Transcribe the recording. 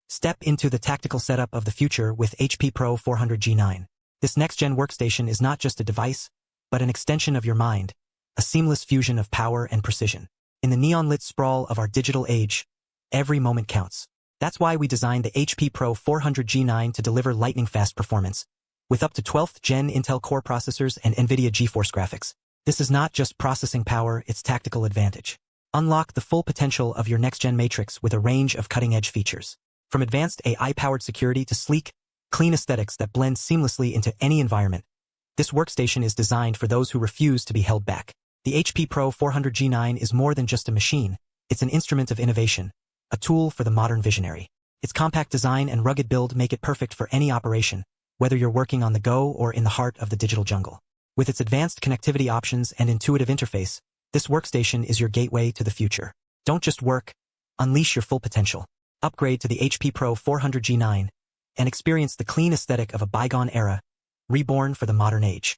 Step into the tactical setup of the future with HP Pro 400G9. This next-gen workstation is not just a device, but an extension of your mind, a seamless fusion of power and precision. In the neon-lit sprawl of our digital age, every moment counts. That's why we designed the HP Pro 400G9 to deliver lightning-fast performance, with up to 12th Gen Intel Core processors and NVIDIA GeForce graphics. This is not just processing power, it's tactical advantage. Unlock the full potential of your next-gen matrix with a range of cutting-edge features. From advanced AI-powered security to sleek, clean aesthetics that blend seamlessly into any environment, this workstation is designed for those who refuse to be held back. The HP Pro 400G9 is more than just a machine, it's an instrument of innovation, a tool for the modern visionary. Its compact design and rugged build make it perfect for any operation, whether you're working on the go or in the heart of the digital jungle. With its advanced connectivity options and intuitive interface, this workstation is your gateway to the future. Don't just work, unleash your full potential. Upgrade to the HP Pro 400G9 and experience the clean aesthetic of a bygone era, reborn for the modern age.